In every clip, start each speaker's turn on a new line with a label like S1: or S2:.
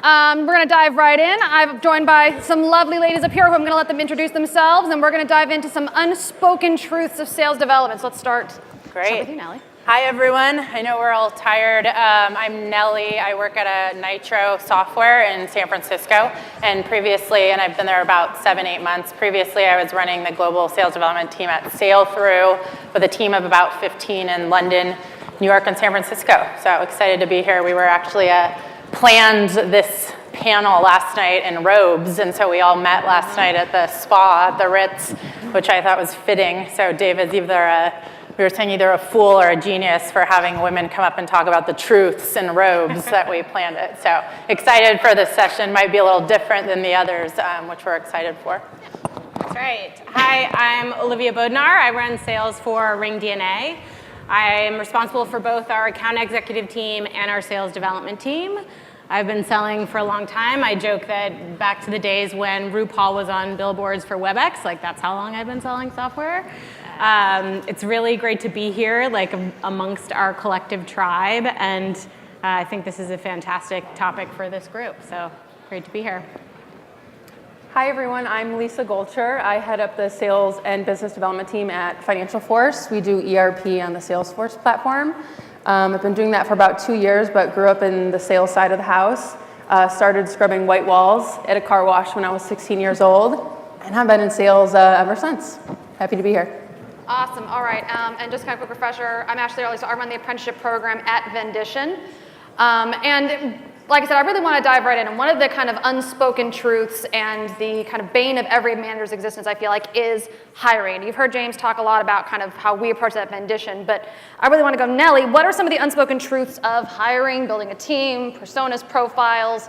S1: We're going to dive right in. I'm joined by some lovely ladies up here who I'm going to let them introduce themselves, and we're going to dive into some unspoken truths of sales development. So let's start.
S2: Great.
S1: With you, Nellie.
S2: Hi, everyone. I know we're all tired. I'm Nellie. I work at a Nitro Software in San Francisco, and previously, and I've been there about 7-8 months. Previously, I was running the global sales development team at SailThrough with a team of about 15 in London, New York, and San Francisco. So excited to be here. We were actually planned this panel last night in robes, and so we all met last night at the spa at the Ritz, which I thought was fitting. So David's we were saying either a fool or a genius for having women come up and talk about the truths in robes that we planned it. So excited for this session. Might be a little different than the others, which we're excited for.
S3: That's right. Hi, I'm Olivia Bodnar. I run sales for Ring DNA. I am responsible for both our account executive team and our sales development team. I've been selling for a long time. I joke that back to the days when RuPaul was on billboards for WebEx, like that's how long I've been selling software. It's really great to be here, like amongst our collective tribe, and I think this is a fantastic topic for this group, so great to be here.
S4: Hi everyone, I'm Lisa Goldsher. I head up the sales and business development team at Financial Force. We do ERP on the Salesforce platform. I've been doing that for about 2 years, but grew up in the sales side of the house. Started scrubbing white walls at a car wash when I was 16 years old, and I've been in sales ever since. Happy to be here.
S1: Awesome. All right. And just kind of a quick refresher, I'm Ashleigh, so I run the Apprenticeship program at Vendition. And like I said, I really want to dive right in. And one of the kind of unspoken truths and the kind of bane of every manager's existence, I feel like, is hiring. You've heard James talk a lot about kind of how we approach that at Vendition, but I really want to go, Nellie, what are some of the unspoken truths of hiring, building a team, personas, profiles?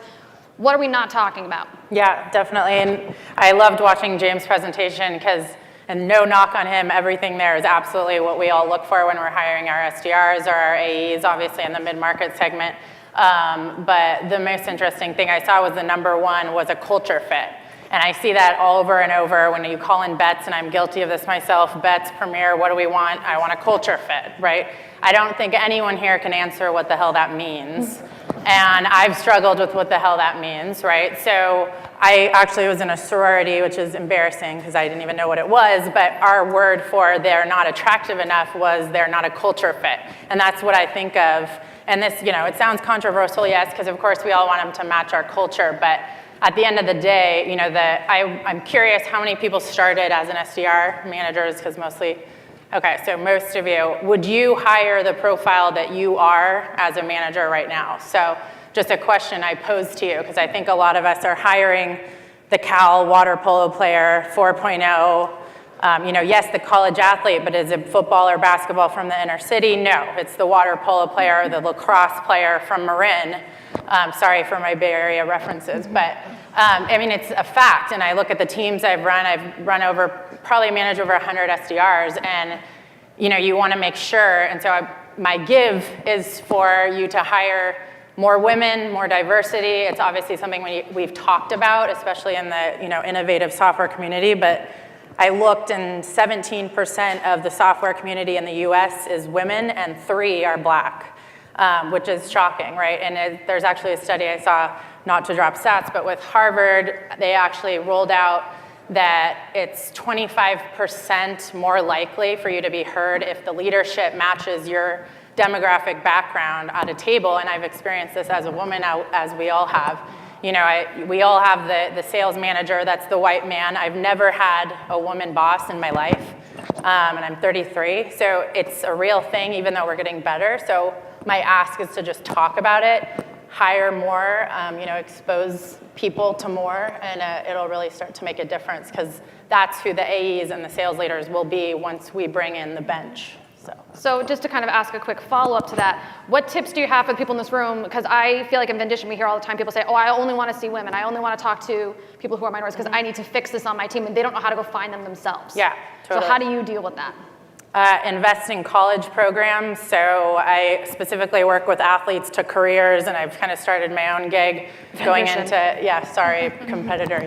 S1: What are we not talking about?
S2: Yeah, definitely. And I loved watching James' presentation because, and no knock on him, everything there is absolutely what we all look for when we're hiring our SDRs or our AEs, obviously in the mid-market segment. But the most interesting thing I saw was the number one was a culture fit. And I see that all over and over when you call in bets, and I'm guilty of this myself, bets, Premier, what do we want? I want a culture fit, right? I don't think anyone here can answer what the hell that means. And I've struggled with what the hell that means, right? So I actually was in a sorority, which is embarrassing because I didn't even know what it was, but our word for they're not attractive enough was they're not a culture fit. And that's what I think of. And this, it sounds controversial, yes, because of course we all want them to match our culture, but at the end of the day, I'm curious how many people started as an SDR managers, because mostly, okay, so most of you, would you hire the profile that you are as a manager right now? So just a question I pose to you, because I think a lot of us are hiring the Cal water polo player 4.0, yes, the college athlete, but is it football or basketball from the inner city? No, it's the water polo player or the lacrosse player from Marin. Sorry for my Bay Area references, but it's a fact. And I look at the teams I've run over, probably managed over 100 SDRs, and you want to make sure. And so my give is for you to hire more women, more diversity. It's obviously something we've talked about, especially in the innovative software community. But I looked, and 17% of the software community in the U.S. is women, and 3 are black. Which is shocking, right? And there's actually a study I saw, not to drop stats, but with Harvard, they actually rolled out that it's 25% more likely for you to be heard if the leadership matches your demographic background at a table. And I've experienced this as a woman, as we all have. We all have the sales manager, that's the white man. I've never had a woman boss in my life, and I'm 33. So it's a real thing, even though we're getting better. So my ask is to just talk about it, hire more, expose people to more, and it'll really start to make a difference, because that's who the AEs and the sales leaders will be once we bring in the bench.
S1: So just to kind of ask a quick follow-up to that, what tips do you have for people in this room? Because I feel like in Vendition we hear all the time people say, I only want to see women. I only want to talk to people who are minorities because I need to fix this on my team, and they don't know how to go find them themselves.
S2: Yeah, totally.
S1: So how do you deal with that?
S2: Invest in college programs. So I specifically work with athletes to careers, and I've kind of started my own gig going into, competitor,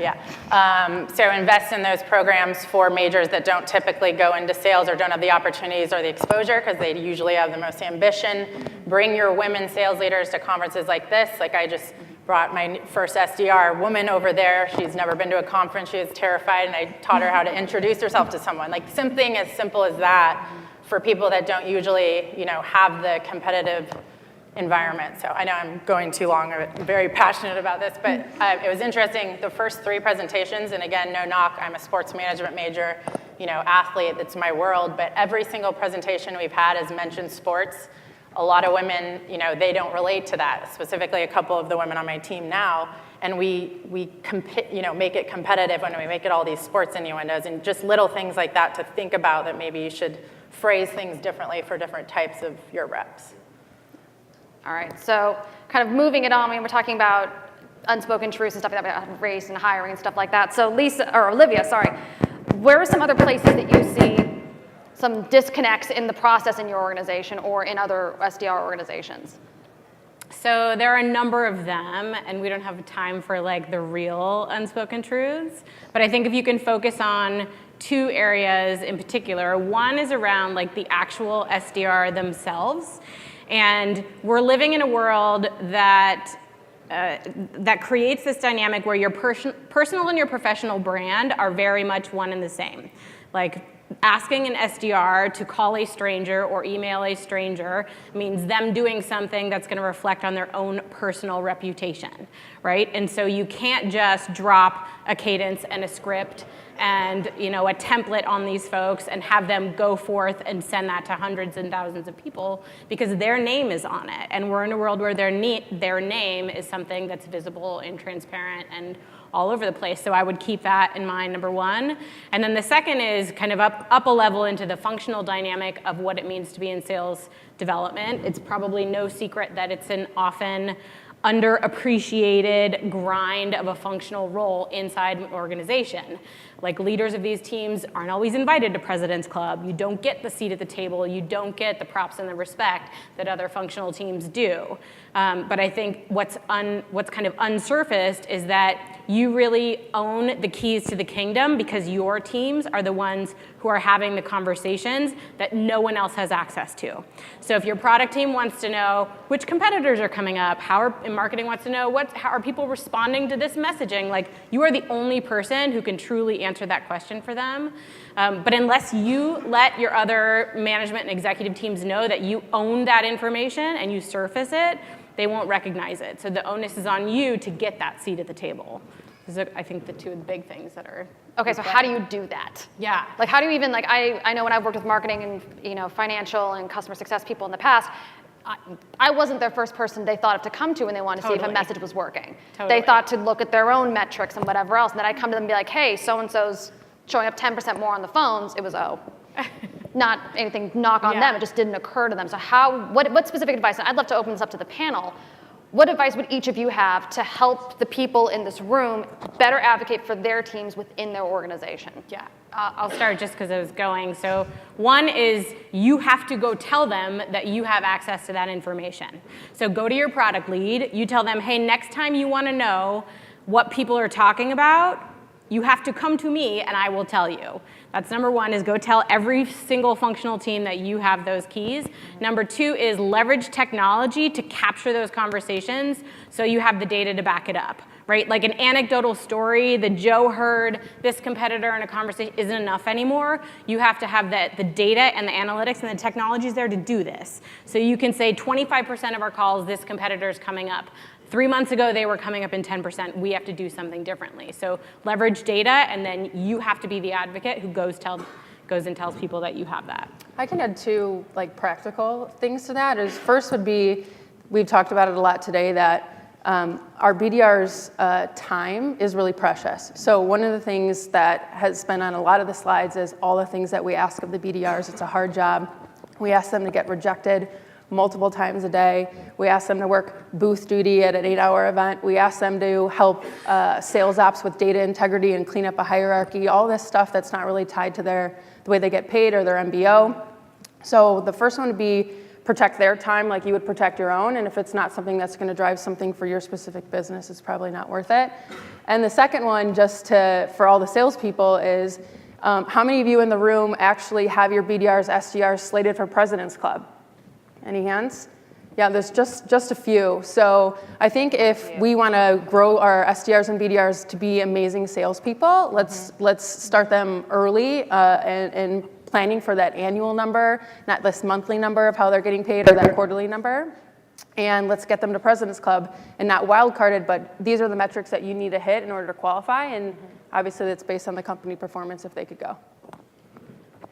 S2: So invest in those programs for majors that don't typically go into sales or don't have the opportunities or the exposure, because they usually have the most ambition. Bring your women sales leaders to conferences like this. Like I just brought my first SDR woman over there. She's never been to a conference. She was terrified, and I taught her how to introduce herself to someone. Like something as simple as that for people that don't usually, have the competitive environment. So I know I'm going too long. I'm very passionate about this, but it was interesting. The first 3 presentations, and again, no knock, I'm a sports management major, athlete, that's my world, but every single presentation we've had has mentioned sports. A lot of women, they don't relate to that, specifically a couple of the women on my team now, and we make it competitive when we make it all these sports innuendos, and just little things like that to think about, that maybe you should phrase things differently for different types of your reps.
S1: All right, so kind of moving it on, we're talking about unspoken truths and stuff like that, about race and hiring and stuff like that. So Olivia, where are some other places that you see some disconnects in the process in your organization or in other SDR organizations?
S3: So there are a number of them, and we don't have time for like the real unspoken truths. But I think if you can focus on 2 areas in particular, one is around like the actual SDR themselves. And we're living in a world that creates this dynamic where your personal and your professional brand are very much one and the same. Like asking an SDR to call a stranger or email a stranger means them doing something that's going to reflect on their own personal reputation, right? And so you can't just drop a cadence and a script and a template on these folks and have them go forth and send that to hundreds and thousands of people, because their name is on it. And we're in a world where their name is something that's visible and transparent and all over the place. So I would keep that in mind, number one. And then the second is kind of up a level into the functional dynamic of what it means to be in sales development. It's probably no secret that it's an often underappreciated grind of a functional role inside an organization. Like leaders of these teams aren't always invited to President's Club. You don't get the seat at the table. You don't get the props and the respect that other functional teams do. But I think what's kind of unsurfaced is that you really own the keys to the kingdom, because your teams are the ones who are having the conversations that no one else has access to. So if your product team wants to know which competitors are coming up, and marketing wants to know how are people responding to this messaging, like you are the only person who can truly answer that question for them. But unless you let your other management and executive teams know that you own that information and you surface it, they won't recognize it. So the onus is on you to get that seat at the table. Those are, I think, the 2 big things that are.
S1: Okay, so how do you do that?
S3: Yeah.
S1: Like how do you even, like I know when I've worked with marketing and financial and customer success people in the past, I wasn't their first person they thought of to come to when they wanted to see if a message was working.
S3: Totally.
S1: They thought to look at their own metrics and whatever else, and then I'd come to them and be like, hey, so-and-so's showing up 10% more on the phones. It was, not anything knock on them, it just didn't occur to them. So what specific advice, and I'd love to open this up to the panel, what advice would each of you have to help the people in this room better advocate for their teams within their organization?
S3: Yeah, I'll start just because I was going. So one is you have to go tell them that you have access to that information. So go to your product lead, you tell them, hey, next time you want to know what people are talking about, you have to come to me and I will tell you. That's number one, is go tell every single functional team that you have those keys. Number 2 is leverage technology to capture those conversations so you have the data to back it up, right? Like an anecdotal story that Joe heard this competitor in a conversation isn't enough anymore. You have to have the data and the analytics and the technologies there to do this. So you can say 25% of our calls, this competitor is coming up. 3 months ago, they were coming up in 10%. We have to do something differently. So leverage data, and then you have to be the advocate who goes and tells people that you have that.
S4: I can add 2 practical things to that. First would be, we've talked about it a lot today, that our BDR's time is really precious. So one of the things that has been on a lot of the slides is all the things that we ask of the BDRs. It's a hard job. We ask them to get rejected multiple times a day. We ask them to work booth duty at an 8-hour event. We ask them to help sales ops with data integrity and clean up a hierarchy, all this stuff that's not really tied to the way they get paid or their MBO. So the first one would be protect their time like you would protect your own, and if it's not something that's going to drive something for your specific business, it's probably not worth it. And the second one, just for all the salespeople, is how many of you in the room actually have your BDRs, SDRs slated for President's Club? Any hands? Yeah, there's just a few. So I think if we want to grow our SDRs and BDRs to be amazing salespeople, let's start them early and planning for that annual number, not this monthly number of how they're getting paid or that quarterly number. And let's get them to President's Club and not wildcarded, but these are the metrics that you need to hit in order to qualify. And obviously it's based on the company performance if they could go.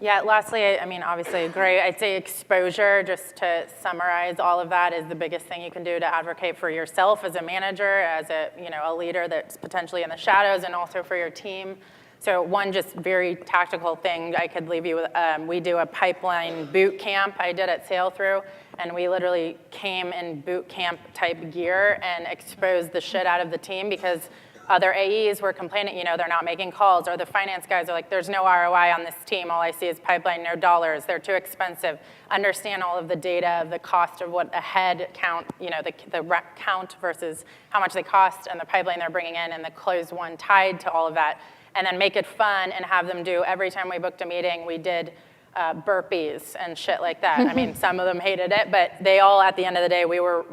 S2: Yeah, lastly, I mean, obviously great. I'd say exposure, just to summarize all of that, is the biggest thing you can do to advocate for yourself as a manager, as a leader that's potentially in the shadows, and also for your team. So one just very tactical thing I could leave you with, we do a pipeline boot camp I did at Sailthrough, and we literally came in boot camp type gear and exposed the shit out of the team because other AEs were complaining, they're not making calls, or the finance guys are like, there's no ROI on this team, all I see is pipeline, no dollars, they're too expensive. Understand all of the data, the cost of what a head count, the rep count versus how much they cost and the pipeline they're bringing in and the closed one tied to all of that. And then make it fun and have them do, every time we booked a meeting, we did burpees and shit like that. I mean, some of them hated it, but they all, at the end of the day, we were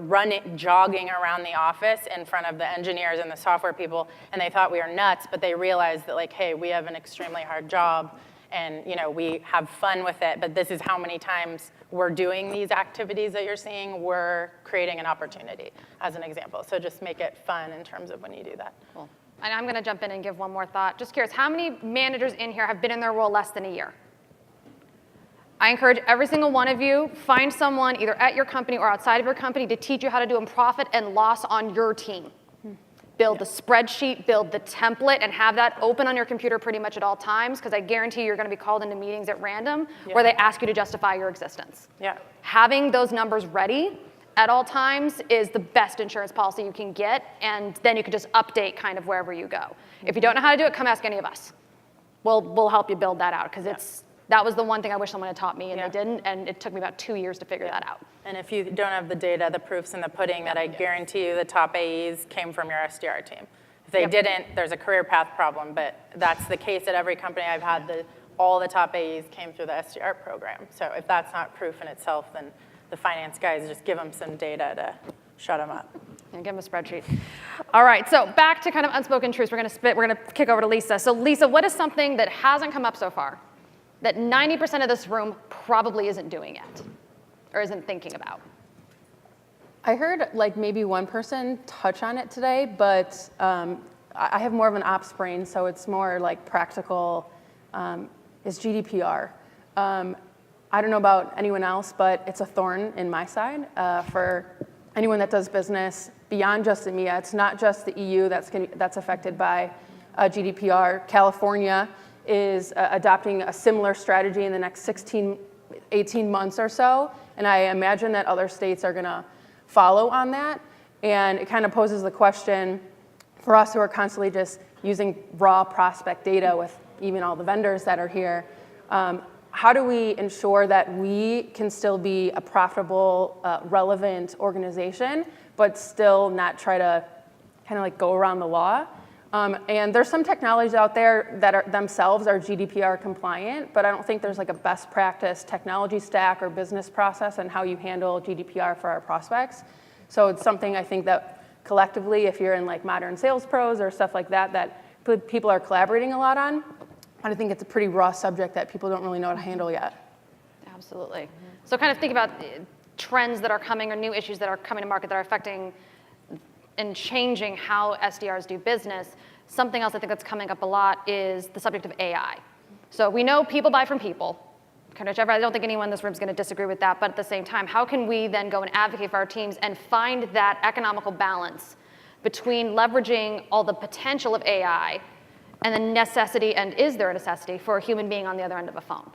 S2: jogging around the office in front of the engineers and the software people, and they thought we were nuts, but they realized that, like, hey, we have an extremely hard job, and we have fun with it, but this is how many times we're doing these activities that you're seeing, we're creating an opportunity, as an example. So just make it fun in terms of when you do that.
S1: Cool. And I'm gonna jump in and give one more thought. Just curious, how many managers in here have been in their role less than a year? I encourage every single one of you, find someone either at your company or outside of your company to teach you how to do a profit and loss on your team. Build the spreadsheet, build the template, and have that open on your computer pretty much at all times, because I guarantee you're gonna be called into meetings at random where they ask you to justify your existence.
S2: Yeah.
S1: Having those numbers ready at all times is the best insurance policy you can get, and then you can just update kind of wherever you go. If you don't know how to do it, come ask any of us. We'll help you build that out, because that was the one thing I wish someone had taught me, and they didn't, and it took me about 2 years to figure that out.
S2: And if you don't have the data, the proof's in the pudding, that I guarantee you the top AEs came from your SDR team. If they didn't, there's a career path problem, but that's the case at every company I've had. All the top AEs came through the SDR program. So if that's not proof in itself, then the finance guys, just give them some data to shut them up.
S1: And give them a spreadsheet. All right, so back to kind of unspoken truths. We're gonna kick over to Lisa. So Lisa, what is something that hasn't come up so far that 90% of this room probably isn't doing yet or isn't thinking about?
S4: I heard like maybe one person touch on it today, but I have more of an ops brain, so it's more like practical, is GDPR. I don't know about anyone else, but it's a thorn in my side for anyone that does business beyond just EMEA. It's not just the EU that's affected by GDPR. California is adopting a similar strategy in the next 18 months or so, and I imagine that other states are gonna follow on that, and it kind of poses the question for us who are constantly just using raw prospect data with even all the vendors that are here, how do we ensure that we can still be a profitable, relevant organization, but still not try to kind of like go around the law? And there's some technologies out there that themselves are GDPR compliant, but I don't think there's like a best practice technology stack or business process on how you handle GDPR for our prospects. So it's something I think that collectively, if you're in like modern sales pros or stuff like that, that people are collaborating a lot on. And I think it's a pretty raw subject that people don't really know how to handle yet.
S1: Absolutely. So kind of think about trends that are coming or new issues that are coming to market that are affecting and changing how SDRs do business. Something else I think that's coming up a lot is the subject of AI. So we know people buy from people. I don't think anyone in this room is going to disagree with that, but at the same time, how can we then go and advocate for our teams and find that economical balance between leveraging all the potential of AI and the necessity, and is there a necessity, for a human being on the other end of a phone?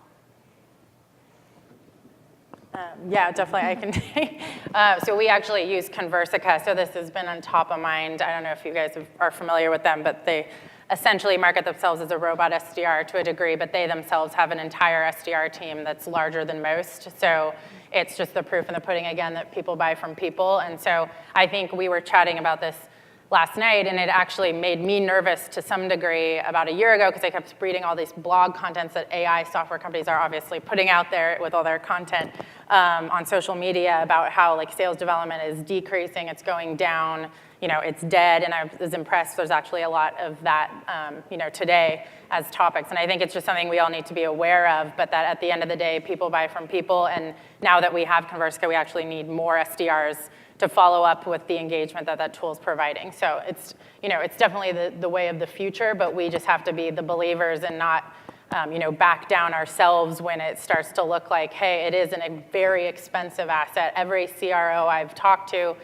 S2: Yeah, definitely, I can. So we actually use Conversica, so this has been on top of mind. I don't know if you guys are familiar with them, but they essentially market themselves as a robot SDR to a degree, but they themselves have an entire SDR team that's larger than most. So it's just the proof in the pudding, again, that people buy from people. And so I think we were chatting about this last night, and it actually made me nervous to some degree about a year ago because I kept reading all these blog contents that AI software companies are obviously putting out there with all their content on social media about how like sales development is decreasing, it's going down, it's dead, and I was impressed. There's actually a lot of that, today as topics, and I think it's just something we all need to be aware of, but that at the end of the day, people buy from people, and now that we have Converska, we actually need more SDRs to follow up with the engagement that tool is providing. So it's definitely the way of the future, but we just have to be the believers and not, back down ourselves when it starts to look like, hey, it is a very expensive asset. Every CRO I've talked to,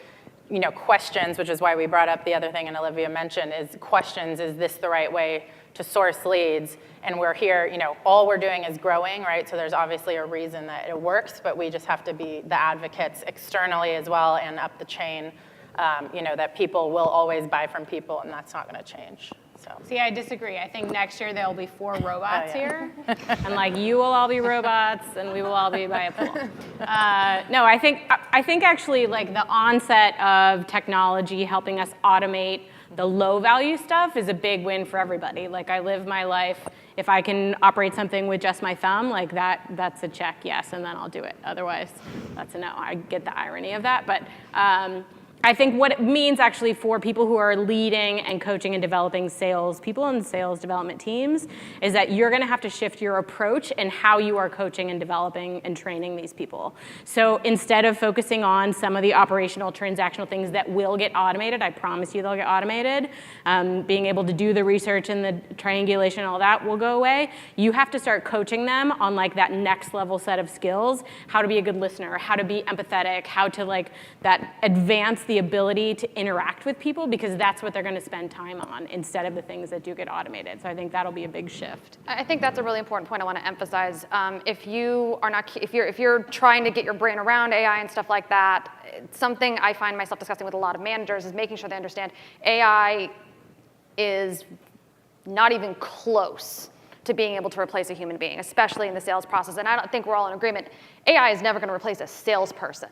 S2: questions, which is why we brought up the other thing and Olivia mentioned, is questions, is this the right way to source leads? And we're here, all we're doing is growing, right? So there's obviously a reason that it works, but we just have to be the advocates externally as well and up the chain, that people will always buy from people, and that's not going to change. So.
S3: See, I disagree. I think next year there'll be 4 robots here, and you will all be robots, and we will all be by a pool. No, I think actually the onset of technology helping us automate the low value stuff is a big win for everybody. I live my life, if I can operate something with just my thumb, that's a check, yes, and then I'll do it. Otherwise, that's a no. I get the irony of that, but I think what it means actually for people who are leading and coaching and developing sales people and sales development teams is that you're going to have to shift your approach and how you are coaching and developing and training these people. So instead of focusing on some of the operational transactional things that will get automated, I promise you they'll get automated, being able to do the research and the triangulation and all that will go away. You have to start coaching them on that next level set of skills, how to be a good listener, how to be empathetic, how to that advance the ability to interact with people, because that's what they're going to spend time on instead of the things that do get automated. So I think that'll be a big shift.
S1: I think that's a really important point I want to emphasize. If you're trying to get your brain around AI and stuff like that, something I find myself discussing with a lot of managers is making sure they understand AI is not even close to being able to replace a human being, especially in the sales process. And I don't think we're all in agreement. AI is never going to replace a salesperson.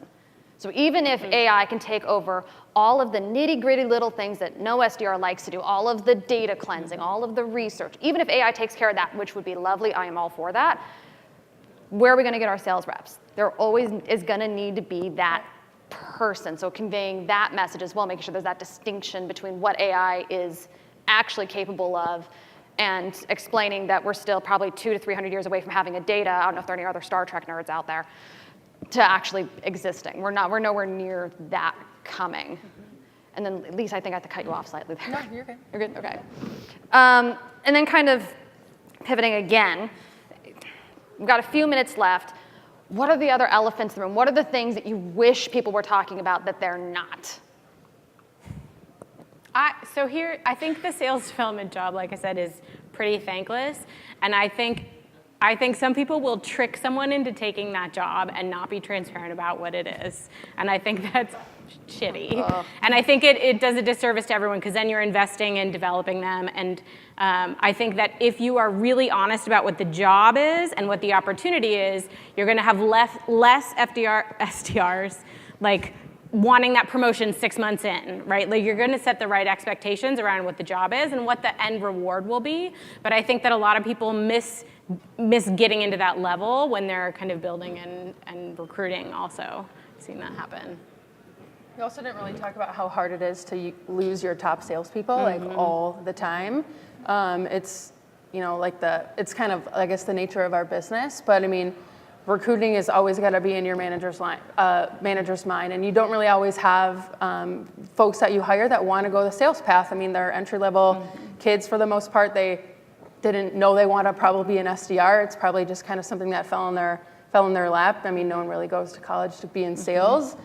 S1: So even if AI can take over all of the nitty-gritty little things that no SDR likes to do, all of the data cleansing, all of the research, even if AI takes care of that, which would be lovely, I am all for that, where are we going to get our sales reps? There always is going to need to be that person. So conveying that message as well, making sure there's that distinction between what AI is actually capable of and explaining that we're still probably 200 to 300 years away from having a data. I don't know if there are any other Star Trek nerds out there, to actually existing. We're nowhere near that coming. And then, Lisa, I think I have to cut you off slightly there.
S4: No, you're good.
S1: You're good? Okay. And then kind of pivoting again, we've got a few minutes left. What are the other elephants in the room? What are the things that you wish people were talking about that they're not?
S3: So here, I think the sales development job, like I said, is pretty thankless. And I think some people will trick someone into taking that job and not be transparent about what it is. And I think that's shitty. And I think it does a disservice to everyone, because then you're investing in developing them. And I think that if you are really honest about what the job is and what the opportunity is, you're going to have less SDRs wanting that promotion 6 months in, right? You're going to set the right expectations around what the job is and what the end reward will be. But I think that a lot of people miss getting into that level when they're kind of building and recruiting also. I've seen that happen.
S4: We also didn't really talk about how hard it is to lose your top salespeople all the time. It's it's kind of, I guess, the nature of our business. But I mean, recruiting is always got to be in your manager's mind, and you don't really always have folks that you hire that want to go the sales path. I mean, they're entry-level kids for the most part. They didn't know they want to probably be an SDR. It's probably just kind of something that fell in their lap. I mean, no one really goes to college to be in sales.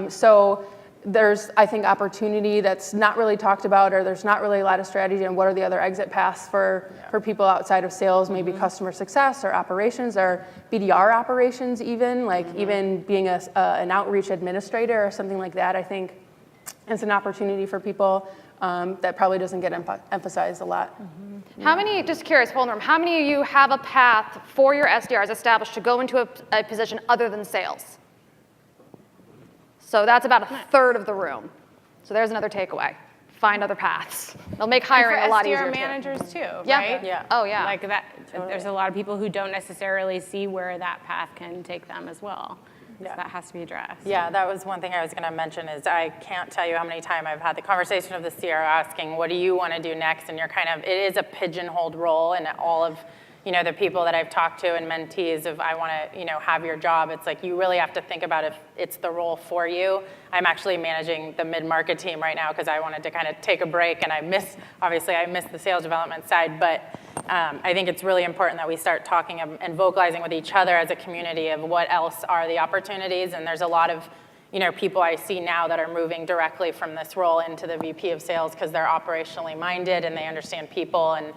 S4: So there's, I think, opportunity that's not really talked about, or there's not really a lot of strategy on what are the other exit paths for people outside of sales, maybe customer success or operations or BDR operations even, even being an outreach administrator or something like that. I think it's an opportunity for people that probably doesn't get emphasized a lot.
S1: How many, just curious, hold on, how many of you have a path for your SDRs established to go into a position other than sales? So that's about a third of the room. So there's another takeaway. find other paths. They'll make hiring a lot
S3: for
S1: easier
S3: SDR
S1: too.
S3: managers too,
S1: Yeah.
S3: right?
S2: Yeah.
S1: Oh yeah.
S3: Like that, there's a lot of people who don't necessarily see where that path can take them as well. So
S2: Yeah.
S3: that has to be addressed.
S2: Yeah, that was one thing I was going to mention is I can't tell you how many times I've had the conversation of the CRO asking, what do you want to do next? And you're kind of, it is a pigeonholed role, and all of, the people that I've talked to and mentees of I want to, have your job. It's like you really have to think about if it's the role for you. I'm actually managing the mid-market team right now because I wanted to kind of take a break, and I miss the sales development side, but I think it's really important that we start talking and vocalizing with each other as a community of what else are the opportunities, and there's a lot of people I see now that are moving directly from this role into the VP of sales because they're operationally minded and they understand people, and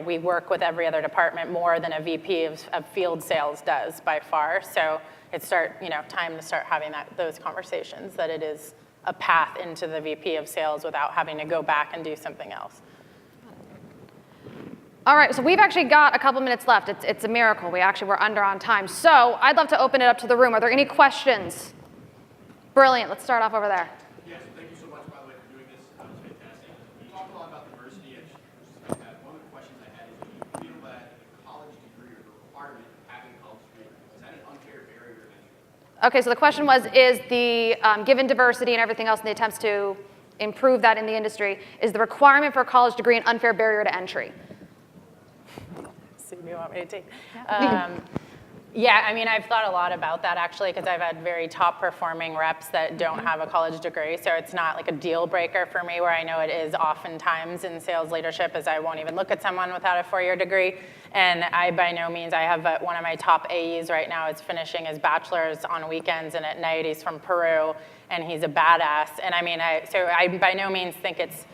S2: we work with every other department more than a VP of field sales does by far. So it's time to start having those conversations that it is a path into the VP of sales without having to go back and do something else.
S1: All right, so we've actually got a couple minutes left. It's a miracle. We're under on time. So I'd love to open it up to the room. Are there any questions? Brilliant. Let's start off over there.
S5: Yes, thank you so much, by the way, for doing this. It's fantastic. You talk a lot about diversity, which is fantastic. One of the questions I had is, do you feel that the college degree or the requirement of having a college degree, is that an unfair barrier to entry?
S1: Okay, so the question was, is the, given diversity and everything else in the attempts to improve that in the industry, is the requirement for a college degree an unfair barrier to entry?
S2: So you want me to take? Yeah, I've thought a lot about that actually because I've had very top performing reps that don't have a college degree, so it's not like a deal breaker for me where I know it is oftentimes in sales leadership as I won't even look at someone without a 4-year degree. And I by no means, I have one of my top AEs right now is finishing his bachelor's on weekends and at night. He's from Peru and he's a badass. And I by no means think it's,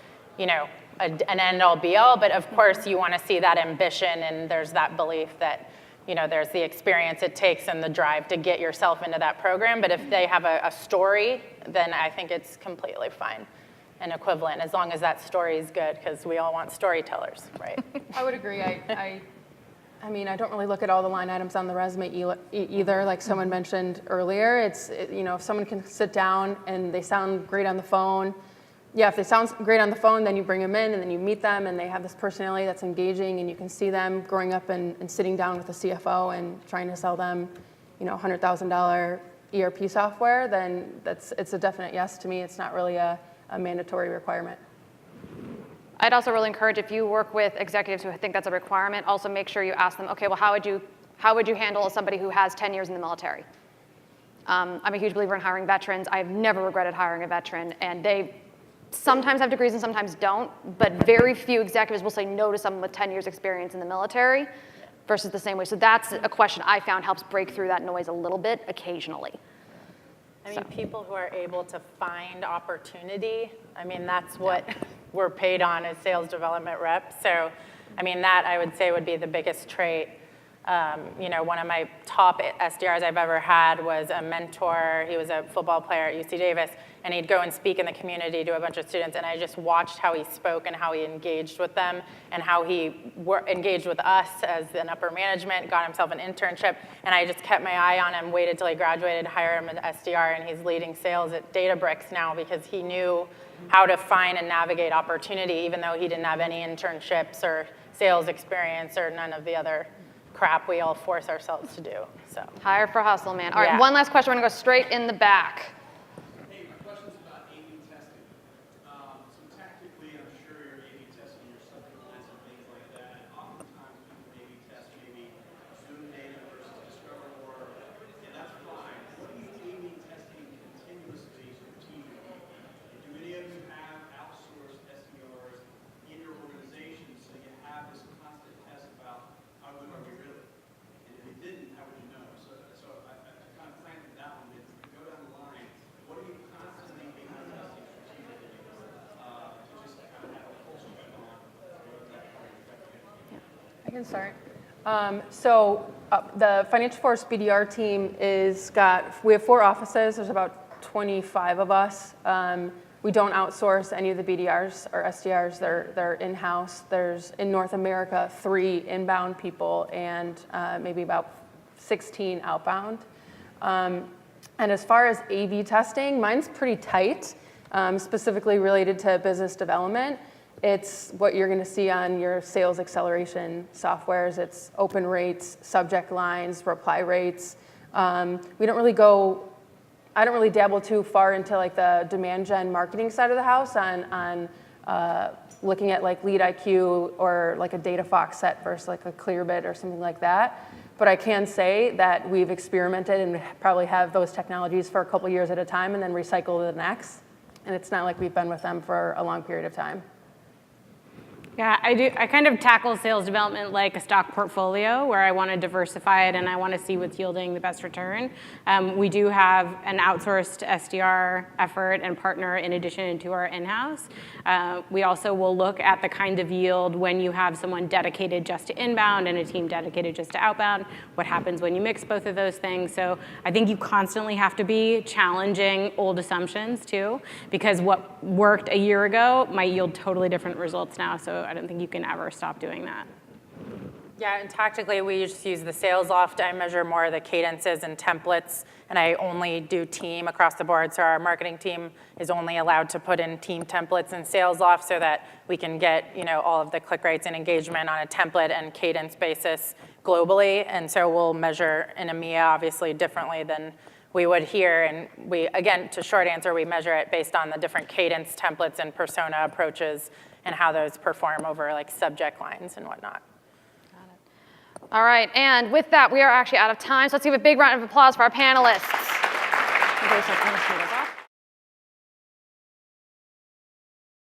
S2: an end-all be-all, but of course you want to see that ambition and there's that belief that there's the experience it takes and the drive to get yourself into that program. But if they have a story, then I think it's completely fine and equivalent as long as that story is good because we all want storytellers, right?
S4: I would agree. I don't really look at all the line items on the resume either. Like someone mentioned earlier, if someone can sit down and they sound great on the phone. Yeah, if they sound great on the phone, then you bring them in and then you meet them and they have this personality that's engaging and you can see them growing up and sitting down with the CFO and trying to sell them, $100,000 ERP software, then it's a definite yes to me. It's not really a mandatory requirement.
S1: I'd also really encourage if you work with executives who think that's a requirement, also make sure you ask them, okay, well, how would you handle somebody who has 10 years in the military? I'm a huge believer in hiring veterans. I've never regretted hiring a veteran, and they sometimes have degrees and sometimes don't, but very few executives will say no to someone with 10 years experience in the military versus the same way. So that's a question I found helps break through that noise a little bit occasionally.
S2: People who are able to find opportunity, that's what we're paid on as sales development reps. So, that I would say would be the biggest trait. One of my top SDRs I've ever had was a mentor. He was a football player at UC Davis, and he'd go and speak in the community to a bunch of students, and I just watched how he spoke and how he engaged with them and how he engaged with us as an upper management, got himself an internship, and I just kept my eye on him, waited till he graduated, hired him as SDR, and he's leading sales at Databricks now because he knew how to find and navigate opportunity, even though he didn't have any internships or sales experience or none of the other crap we all force ourselves to do. So
S1: Hire for hustle, man. All right,
S2: Yeah.
S1: one last question. We're going to go straight in the back.
S5: Hey, my question's about A/B testing. So tactically, I'm sure you're A/B testing your subject lines and things like that. Oftentimes, people A/B test maybe Zoom data versus Discover More, and that's fine. What are you A/B testing continuously strategically? Do any of you have outsourced SDRs in your organization so you have this constant test about how good are we really? And if you didn't, how would you know? So I kind of planted that one. Go down the line. What are you constantly A/B testing strategically to just kind of have a pulse check on whether that
S4: I can start. The Financial Force BDR team we have 4 offices. There's about 25 of us. We don't outsource any of the BDRs or SDRs. They're in-house. There's, in North America, 3 inbound people and maybe about 16 outbound. And as far as A/B testing, mine's pretty tight. specifically related to business development. It's what you're going to see on your sales acceleration softwares. It's open rates, subject lines, reply rates. I don't really dabble too far into like the demand gen marketing side of the house on looking at like lead IQ or like a data fox set versus like a Clearbit or something like that. But I can say that we've experimented and probably have those technologies for a couple years at a time and then recycle the next. And it's not like we've been with them for a long period of time.
S3: Yeah, I do. I kind of tackle sales development like a stock portfolio where I want to diversify it and I want to see what's yielding the best return. We do have an outsourced SDR effort and partner in addition to our in-house. We also will look at the kind of yield when you have someone dedicated just to inbound and a team dedicated just to outbound. What happens when you mix both of those things? So I think you constantly have to be challenging old assumptions too, because what worked a year ago might yield totally different results now. So I don't think you can ever stop doing that.
S2: Yeah, and tactically, we just use the sales loft. I measure more of the cadences and templates, and I only do team across the board. So our marketing team is only allowed to put in team templates in sales loft so that we can get all of the click rates and engagement on a template and cadence basis globally. And so we'll measure in EMEA, obviously, differently than we would here. And we, again, to short answer, we measure it based on the different cadence templates and persona approaches and how those perform over like subject lines and whatnot.
S1: All right, and with that, we are actually out of time. So let's give a big round of applause for our panelists.